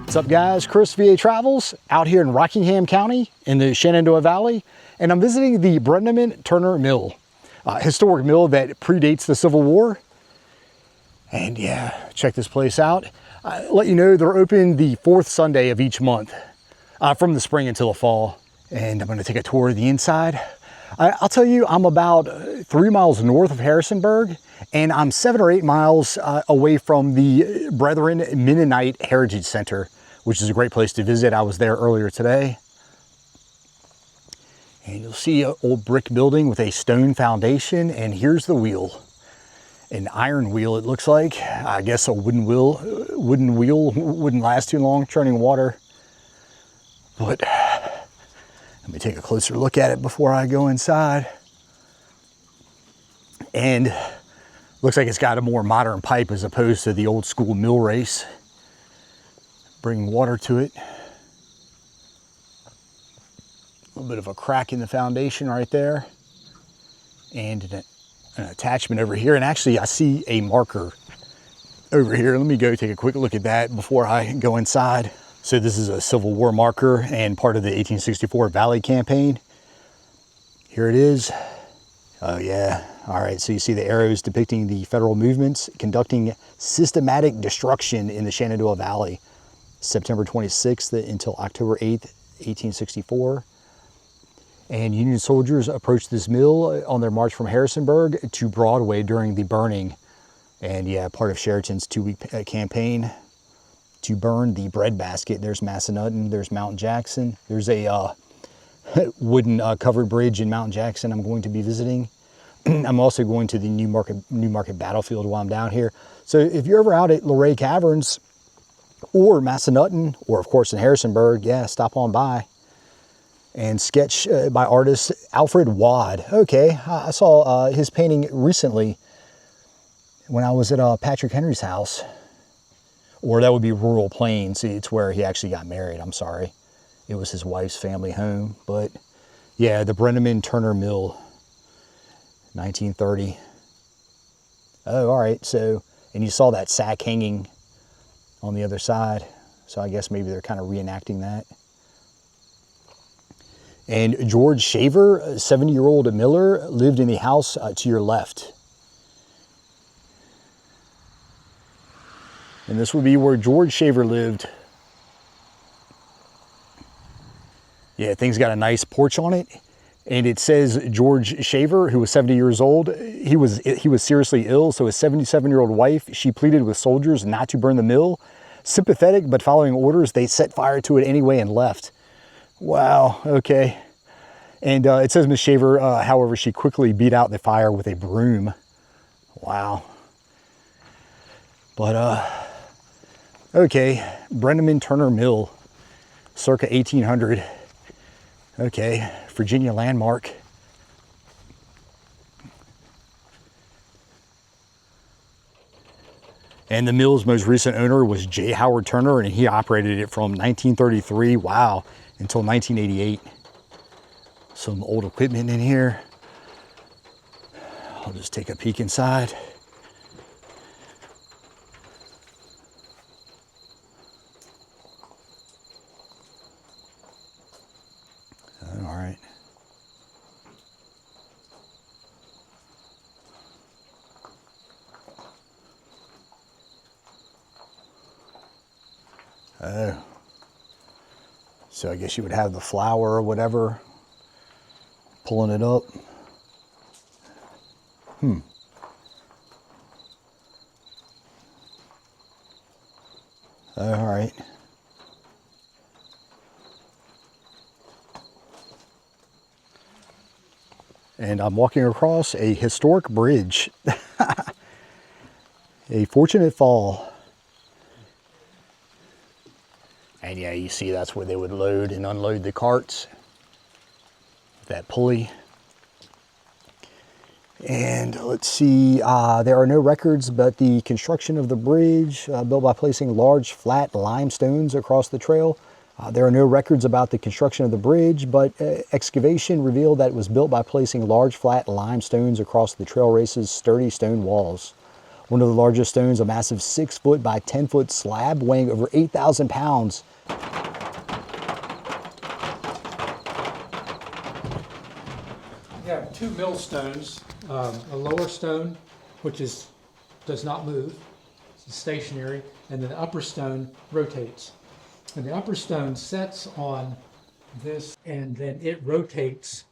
What's up guys, Chris VA Travels out here in Rockingham County in the Shenandoah Valley, and I'm visiting the BRENEMAN-TURNER Mill, a historic mill that predates the Civil War. And yeah, check this place out. Let you know they're open the fourth Sunday of each month from the spring until the fall. And I'm going to take a tour of the inside. I'll tell you, I'm about 3 miles north of Harrisonburg, and I'm 7 or 8 miles away from the Brethren Mennonite Heritage Center, which is a great place to visit. I was there earlier today. And you'll see an old brick building with a stone foundation, and here's the wheel. An iron wheel, it looks like. I guess a wooden wheel wouldn't last too long churning water. But let me take a closer look at it before I go inside. And looks like it's got a more modern pipe as opposed to the old school mill race. Bringing water to it. A little bit of a crack in the foundation right there. And an attachment over here. And actually I see a marker over here. Let me go take a quick look at that before I go inside. So this is a Civil War marker and part of the 1864 Valley Campaign. Here it is. Oh yeah. All right, so you see the arrows depicting the federal movements conducting systematic destruction in the Shenandoah Valley, September 26th until October 8th, 1864. And Union soldiers approached this mill on their march from Harrisonburg to Broadway during the burning. And yeah, part of Sheridan's 2-week campaign to burn the breadbasket. There's Massanutten, there's Mount Jackson. There's a wooden covered bridge in Mount Jackson I'm going to be visiting. I'm also going to the New Market battlefield while I'm down here. So if you're ever out at Luray Caverns or Massanutten, or of course in Harrisonburg, yeah, stop on by. And sketch by artist Alfred Wad. Okay, I saw his painting recently when I was at Patrick Henry's house. Or that would be Rural Plains. It's where he actually got married, I'm sorry. It was his wife's family home. But yeah, the BRENEMAN-TURNER Mill, 1930. Oh, all right, so, and you saw that sack hanging on the other side. So I guess maybe they're kind of reenacting that. And George Shaver, a 70-year-old miller, lived in the house to your left. And this would be where George Shaver lived. Yeah, thing's got a nice porch on it. And it says George Shaver, who was 70 years old, he was seriously ill. So his 77-year-old wife, she pleaded with soldiers not to burn the mill. Sympathetic, but following orders, they set fire to it anyway and left. Wow, okay. And it says Miss Shaver, however, she quickly beat out the fire with a broom. Wow. But, okay, BRENEMAN-TURNER Mill, circa 1800. Okay, Virginia landmark. And the mill's most recent owner was J. Howard Turner, and he operated it from 1933, wow, until 1988. Some old equipment in here. I'll just take a peek inside. All right. Oh. So I guess you would have the flour or whatever, pulling it up. All right. And I'm walking across a historic bridge. A fortunate fall. And yeah, you see that's where they would load and unload the carts. That pulley. And let's see, there are no records about the construction of the bridge, built by placing large flat limestones across the trail. There are no records about the construction of the bridge, but excavation revealed that it was built by placing large flat limestones across the trail race's sturdy stone walls. One of the largest stones, a massive 6 foot by 10 foot slab weighing over 8,000 pounds. You have two millstones, a lower stone, which does not move, it's stationary, and then the upper stone rotates. And the upper stone sets on this, and then it rotates,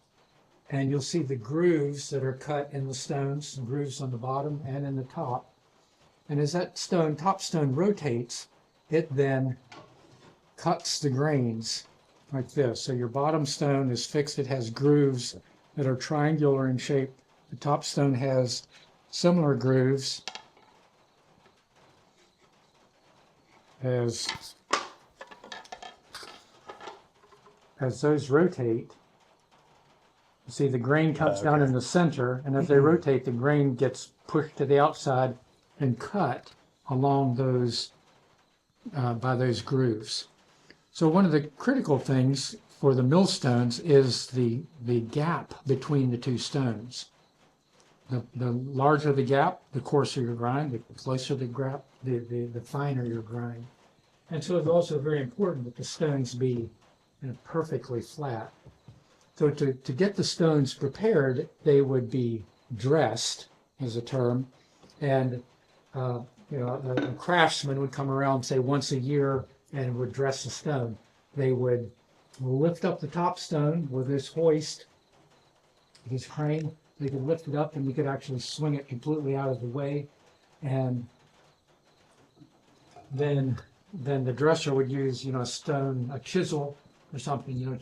and you'll see the grooves that are cut in the stones, the grooves on the bottom and in the top. And as that top stone rotates, it then cuts the grains like this. So your bottom stone is fixed, it has grooves that are triangular in shape. The top stone has similar grooves as those rotate. You see the grain comes down in the center, and as they rotate, the grain gets pushed to the outside and cut along those by those grooves. So one of the critical things for the millstones is the gap between the two stones. The larger the gap, the coarser your grind. The closer the gap, the finer your grind. And so it's also very important that the stones be perfectly flat. So to get the stones prepared, they would be dressed, is a term, and a craftsman would come around, say, once a year and would dress the stone. They would lift up the top stone with this hoist, this crane. They could lift it up, and you could actually swing it completely out of the way. And then the dresser would use, a chisel or something,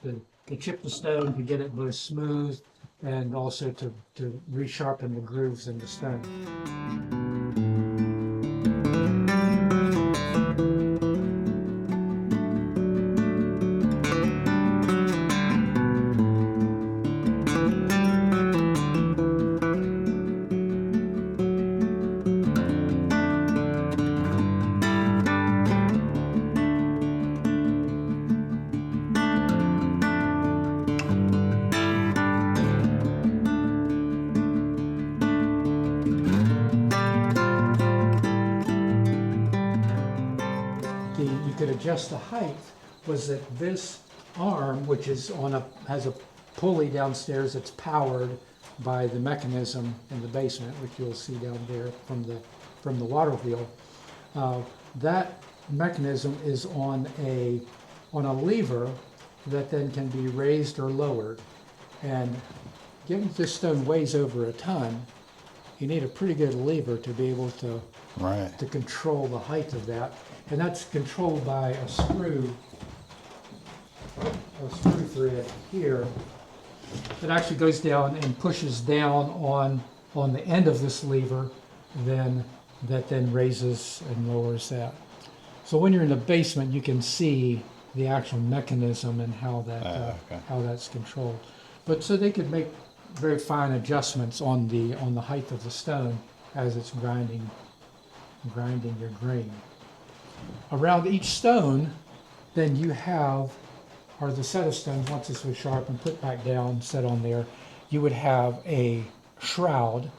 to chip the stone to get it both smooth and also to resharpen the grooves in the stone. You could adjust the height was that this arm, which is has a pulley downstairs that's powered by the mechanism in the basement, which you'll see down there from the water wheel. That mechanism is on a lever that then can be raised or lowered. And given that this stone weighs over a ton, you need a pretty good lever to be able to control the height of that. And that's controlled by a screw thread here that actually goes down and pushes down on the end of this lever, that then raises and lowers that. So when you're in the basement, you can see the actual mechanism and how that's controlled. But so they could make very fine adjustments on the height of the stone as it's grinding your grain. Around each stone, then you or the set of stones, once this was sharpened, put back down, set on there, you would have a shroud.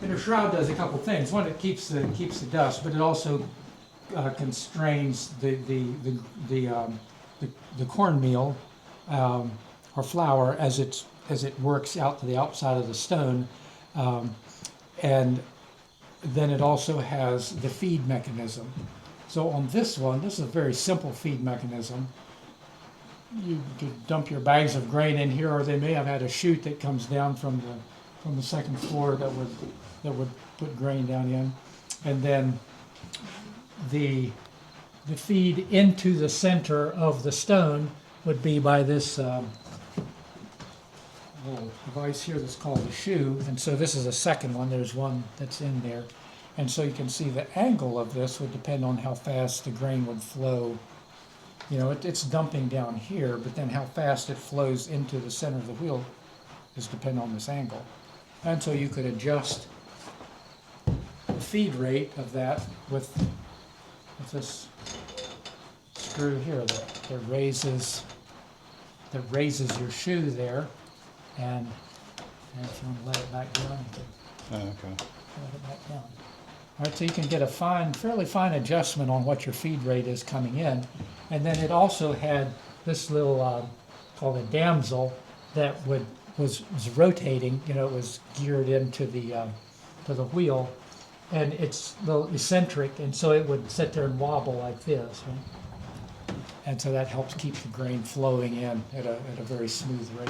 And a shroud does a couple things. One, it keeps the dust, but it also constrains the cornmeal or flour as it works out to the outside of the stone, and then it also has the feed mechanism. So on this one, this is a very simple feed mechanism. You could dump your bags of grain in here, or they may have had a chute that comes down from the second floor that would put grain down in, and then the feed into the center of the stone would be by this little device here that's called a shoe. And so this is a second one. There's one that's in there. And so you can see the angle of this would depend on how fast the grain would flow. It's dumping down here, but then how fast it flows into the center of the wheel is dependent on this angle. And so you could adjust the feed rate of that with this screw here that raises your shoe there, and if you want to let it back down. Okay. let it back down. All right, so you can get a fairly fine adjustment on what your feed rate is coming in. And then it also had this little, called a damsel, that was rotating. You know, it was geared into to the wheel, and it's a little eccentric, and so it would sit there and wobble like this. Right? And so that helps keep the grain flowing in at a very smooth rate.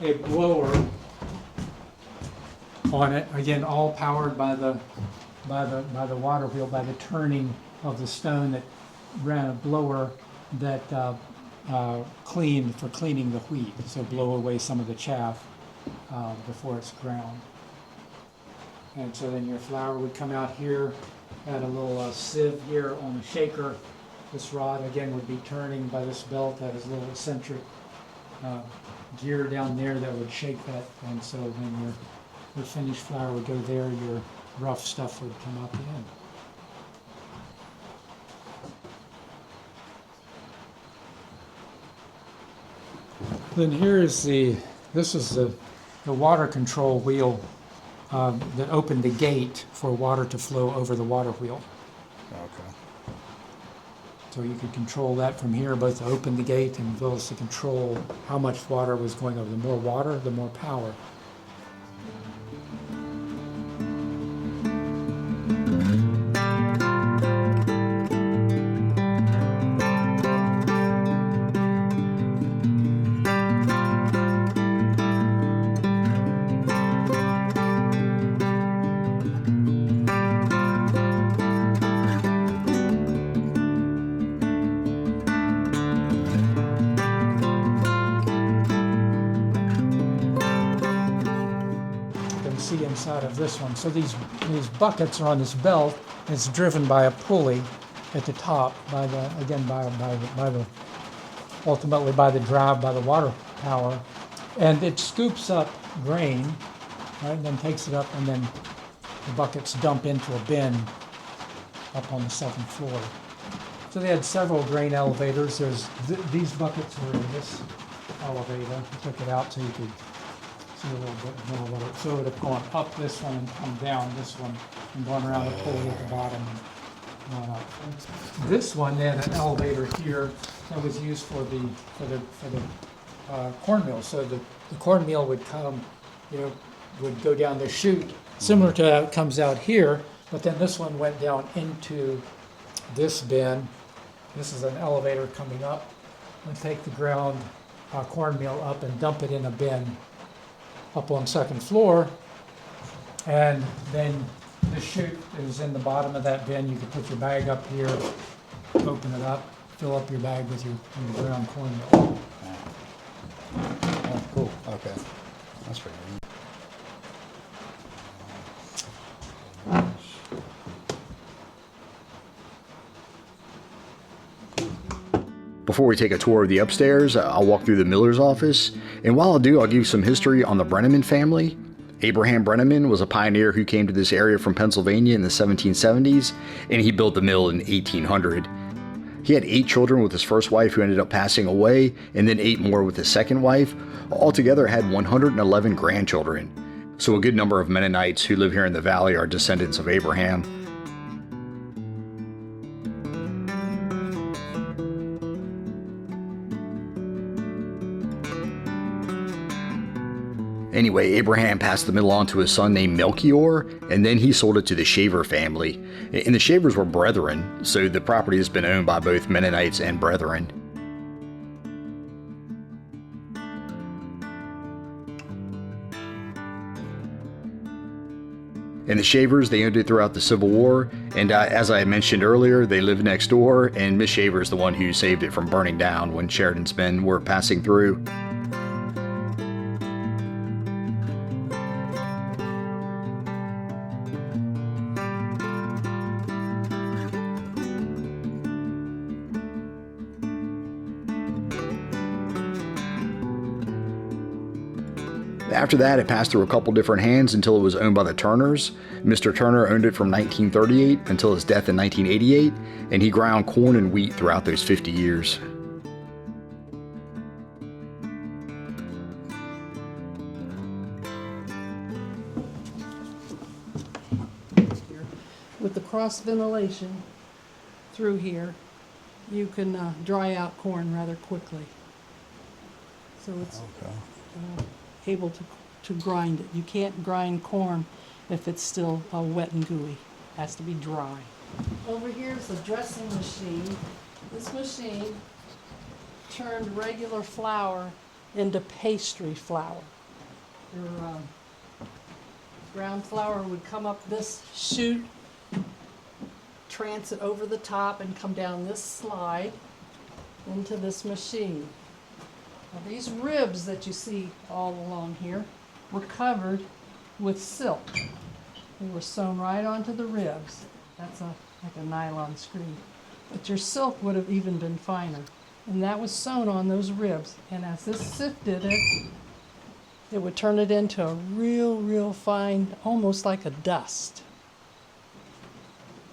A blower on it, again, all powered by the water wheel, by the turning of the stone that ran a blower that cleaned for cleaning the wheat, so blow away some of the chaff before it's ground. And so then your flour would come out here, had a little sieve here on the shaker. This rod again would be turning by this belt that is a little eccentric gear down there that would shake that, and so when your finished flour would go there, your rough stuff would come out the end. Then here is this is the water control wheel that opened the gate for water to flow over the water wheel. Okay. So you could control that from here, both to open the gate and as well as to control how much water was going over. The more water, the more power. Inside of this one. So these buckets are on this belt, and it's driven by a pulley at the top by the ultimately by the drive by the water power, and it scoops up grain, right, and then takes it up, and then the buckets dump into a bin up on the second floor. So they had several grain elevators. These buckets were in this elevator. I took it out so you could see a little bit more of it. So it would have gone up this one and come down this one and gone around the pulley at the bottom and gone up. This one, they had an elevator here that was used for the corn mill. So the corn mill would come, would go down the chute, similar to how it comes out here, but then this one went down into this bin. This is an elevator coming up and take the ground corn meal up and dump it in a bin up on second floor, and then the chute is in the bottom of that bin. You could put your bag up here, open it up, fill up your bag with your ground corn meal. Oh, cool. Okay, that's pretty neat. Before we take a tour of the upstairs, I'll walk through the miller's office, and while I do, I'll give you some history on the Breneman family. Abraham Breneman was a pioneer who came to this area from Pennsylvania in the 1770s, and he built the mill in 1800. He had 8 children with his first wife, who ended up passing away, and then 8 more with his second wife. Altogether had 111 grandchildren. So a good number of Mennonites who live here in the valley are descendants of Abraham. Anyway, Abraham passed the mill on to his son named Melchior, and then he sold it to the Shaver family. And the Shavers were brethren, so the property has been owned by both Mennonites and Brethren. And the Shavers, they owned it throughout the Civil War, and as I mentioned earlier, they lived next door, and Miss Shaver is the one who saved it from burning down when Sheridan's men were passing through. After that, it passed through a couple different hands until it was owned by the Turners. Mr. Turner owned it from 1938 until his death in 1988, and he ground corn and wheat throughout those 50 years. With the cross ventilation through here, you can dry out corn rather quickly. So it's able to grind it. You can't grind corn if it's still wet and gooey. It has to be dry. Over here is the dressing machine. This machine turned regular flour into pastry flour. Your ground flour would come up this chute, transit over the top, and come down this slide into this machine. Now, these ribs that you see all along here were covered with silk. They were sewn right onto the ribs. That's like a nylon screen. But your silk would have even been finer. And that was sewn on those ribs. And as this sifted it, it would turn it into a real fine, almost like a dust.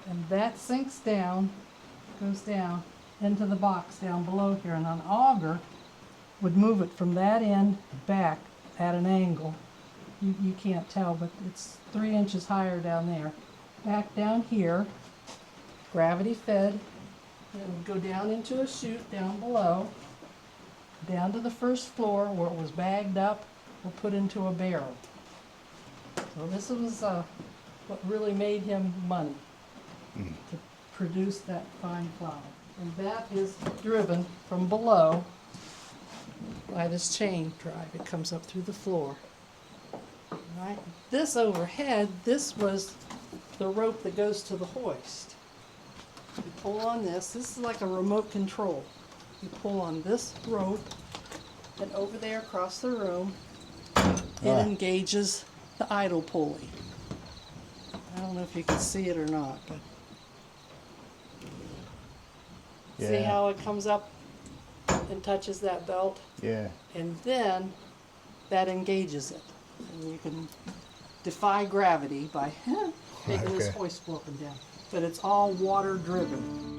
And that sinks down, goes down into the box down below here. And an auger would move it from that end back at an angle. You can't tell, but it's 3 inches higher down there. Back down here, gravity fed, and it would go down into a chute down below, down to the first floor where it was bagged up or put into a barrel. So this was what really made him money, to produce that fine flour. And that is driven from below by this chain drive. It comes up through the floor. Right? This overhead, this was the rope that goes to the hoist. You pull on this. This is like a remote control. You pull on this rope, and over there across the room, it engages the idle pulley. I don't know if you can see it or not, but see how it comes up and touches that belt? Yeah. And then that engages it. And you can defy gravity by making this hoist go up and down. But it's all water driven.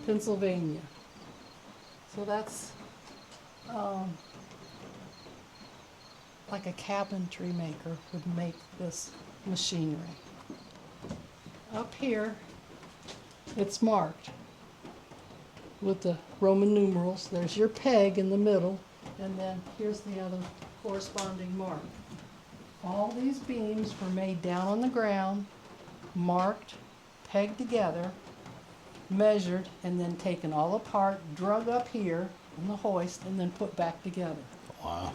Pennsylvania. So that's like a cabinetry maker would make this machinery. Up here, it's marked with the Roman numerals. There's your peg in the middle, and then here's the other corresponding mark. All these beams were made down on the ground, marked, pegged together, measured, and then taken all apart, drug up here in the hoist, and then put back together. Wow.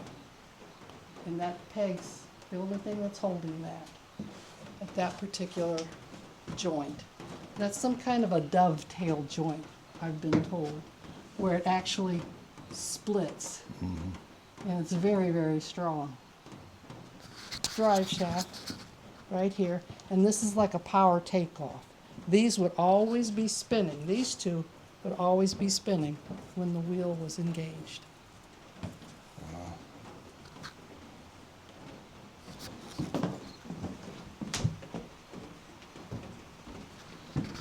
And that pegs The only thing that's holding that at that particular joint. That's some kind of a dovetail joint, I've been told, where it actually splits. And it's very, very strong. Drive shaft right here, and this is like a power takeoff. These would always be spinning. These two would always be spinning when the wheel was engaged.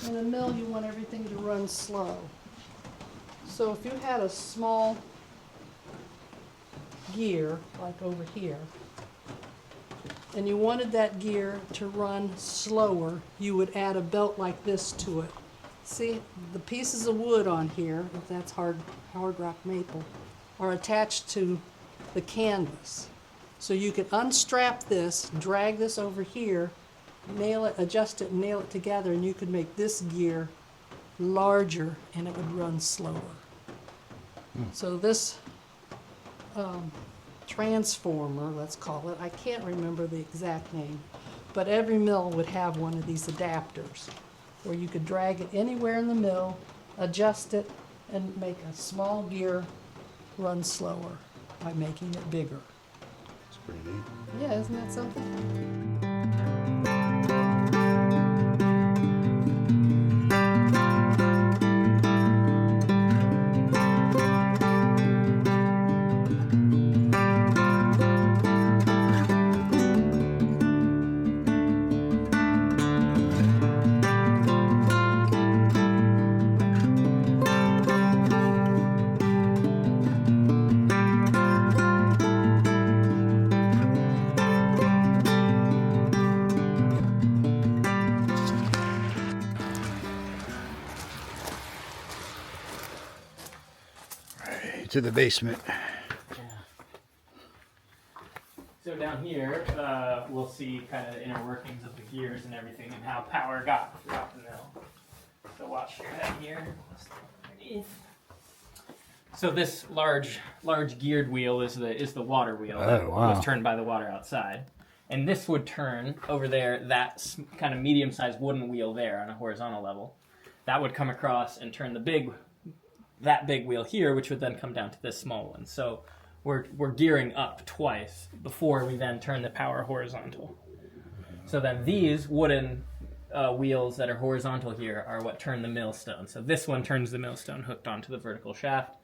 In a mill, you want everything to run slow. So if you had a small gear, like over here, and you wanted that gear to run slower, you would add a belt like this to it. See, the pieces of wood on here, if that's hard rock maple, are attached to the canvas. So you could unstrap this, drag this over here, nail it, adjust it, and nail it together, and you could make this gear larger and it would run slower. So this transformer, let's call it, I can't remember the exact name, but every mill would have one of these adapters where you could drag it anywhere in the mill, adjust it, and make a small gear run slower by making it bigger. It's pretty neat. Yeah, isn't that something? To the basement. So down here, we'll see kind of the inner workings of the gears and everything and how power got throughout the mill. So watch your head here. So this large geared wheel is the water wheel that was turned by the water outside. And this would turn over there, that kind of medium-sized wooden wheel there on a horizontal level. That would come across and turn that big wheel here, which would then come down to this small one. So we're gearing up twice before we then turn the power horizontal. So then these wooden wheels that are horizontal here are what turn the millstone. So this one turns the millstone hooked onto the vertical shaft.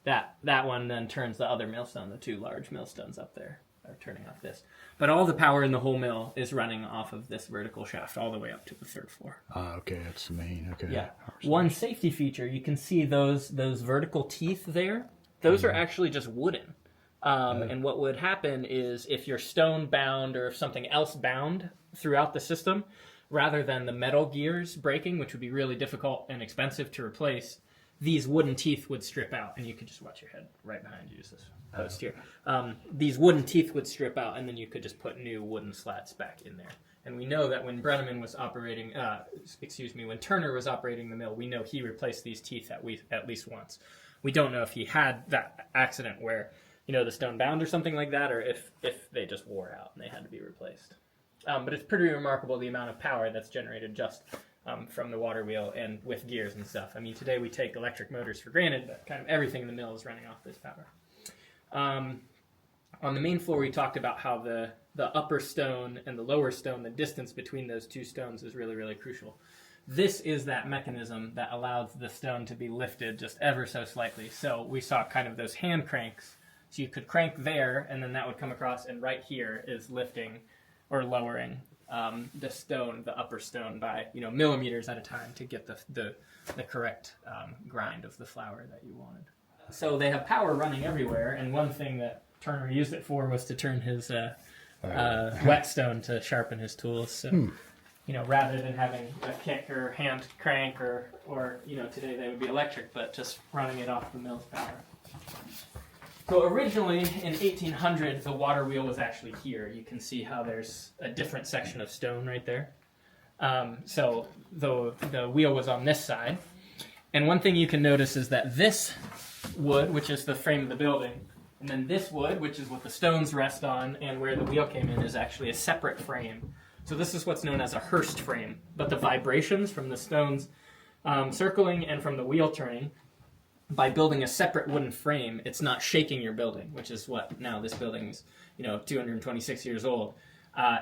That one then turns the other millstone, the two large millstones up there are turning off this. But all the power in the whole mill is running off of this vertical shaft all the way up to the third floor. Okay, that's the main. Okay. Yeah. One safety feature, you can see those vertical teeth there. Those are actually just wooden. And what would happen is if you're stone bound or if something else bound throughout the system, rather than the metal gears breaking, which would be really difficult and expensive to replace, these wooden teeth would strip out. And you could just watch your head right behind you. Use this post here. These wooden teeth would strip out, and then you could just put new wooden slats back in there. And we know that when Breneman was operating, when Turner was operating the mill, we know he replaced these teeth at least once. We don't know if he had that accident where, the stone bound or something like that, or if they just wore out and they had to be replaced. But it's pretty remarkable the amount of power that's generated just from the water wheel and with gears and stuff. I mean, today we take electric motors for granted, but kind of everything in the mill is running off this power. On the main floor, we talked about how the upper stone and the lower stone, the distance between those two stones is really, really crucial. This is that mechanism that allows the stone to be lifted just ever so slightly. So we saw kind of those hand cranks. So you could crank there, and then that would come across, and right here is lifting or lowering the stone, the upper stone, by millimeters at a time to get the correct grind of the flour that you wanted. So they have power running everywhere, and one thing that Turner used it for was to turn his whetstone to sharpen his tools. So, rather than having a kick or hand crank or today they would be electric, but just running it off the mill's power. So originally in 1800, the water wheel was actually here. You can see how there's a different section of stone right there. So the wheel was on this side. And one thing you can notice is that this wood, which is the frame of the building, And then this wood, which is what the stones rest on and where the wheel came in, is actually a separate frame. So this is what's known as a Hurst frame. But the vibrations from the stones circling and from the wheel turning, by building a separate wooden frame, it's not shaking your building, which is what now this building is, 226 years old.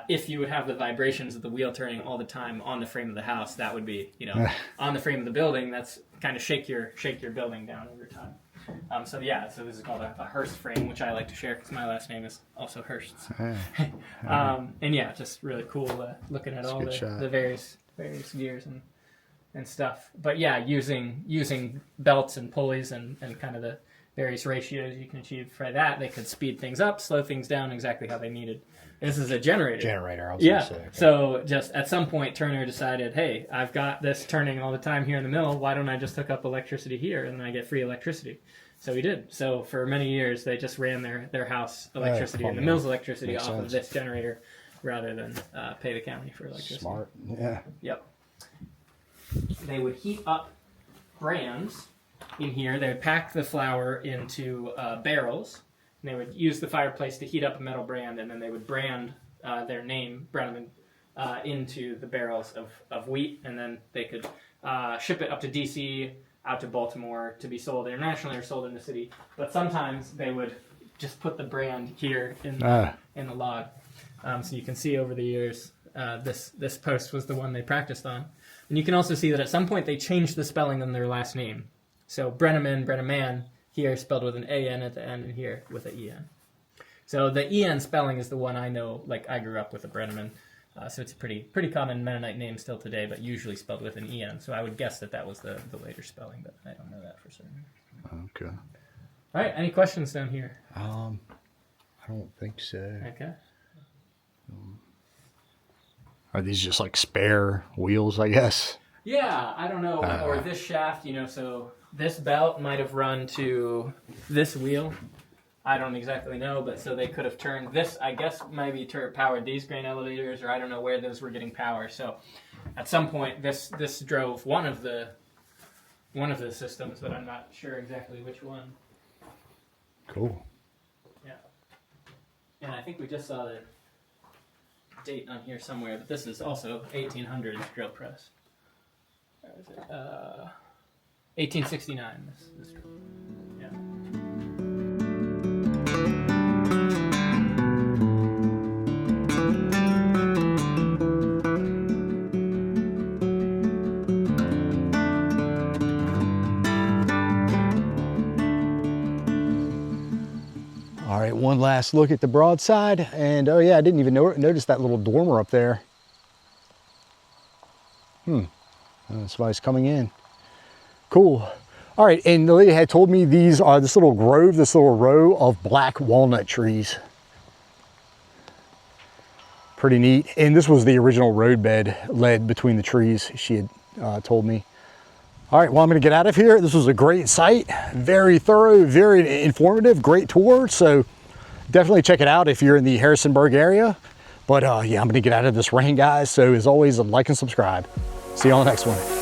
If you would have the vibrations of the wheel turning all the time on the frame of the house, that would be, on the frame of the building, that's kind of shake your building down over time. So this is called a Hurst frame, which I like to share because my last name is also Hurst. And yeah, just really cool looking at all the various gears and stuff. But yeah, using belts and pulleys and kind of the various ratios you can achieve for that, they could speed things up, slow things down exactly how they needed. This is a generator. I was gonna say. Okay. So just at some point, Turner decided, hey, I've got this turning all the time here in the mill. Why don't I just hook up electricity here and then I get free electricity? So he did. So for many years, they just ran their house electricity and the mill's electricity off of this generator rather than pay the county for electricity. Smart. Yeah. Yep. They would heat up brands in here. They would pack the flour into barrels. And they would use the fireplace to heat up a metal brand, and then they would brand their name, Breneman, into the barrels of wheat, and then they could ship it up to D.C., out to Baltimore to be sold internationally or sold in the city. But sometimes they would just put the brand here in the log. So you can see over the years, this post was the one they practiced on. And you can also see that at some point they changed the spelling on their last name. So Breneman, here spelled with an A-N at the end, and here with an E-N. So the E-N spelling is the one I know, like I grew up with a Breneman. So it's a pretty common Mennonite name still today, but usually spelled with an E-N. So I would guess that was the later spelling, but I don't know that for certain. Okay. All right, any questions down here? I don't think so. Okay. Are these just like spare wheels, I guess? Yeah, I don't know. Or this shaft, so this belt might have run to this wheel. I don't exactly know, but so they could have turned this, I guess, maybe powered these grain elevators, or I don't know where those were getting power. So at some point, this drove one of the systems, but I'm not sure exactly which one. Cool. Yeah. And I think we just saw the date on here somewhere, but this is also 1800s drill press. Where is it? 1869. This drill. Yeah. All right, one last look at the broadside, and oh yeah, I didn't even notice that little dormer up there. Somebody's coming in. Cool. All right, and the lady had told me these are this little row of black walnut trees. Pretty neat. And this was the original roadbed led between the trees, she had told me. All right, well, I'm gonna get out of here. This was a great site, very thorough, very informative, great tour. So definitely check it out if you're in the Harrisonburg area. But yeah, I'm gonna get out of this rain, guys. So as always, like and subscribe. See you on the next one.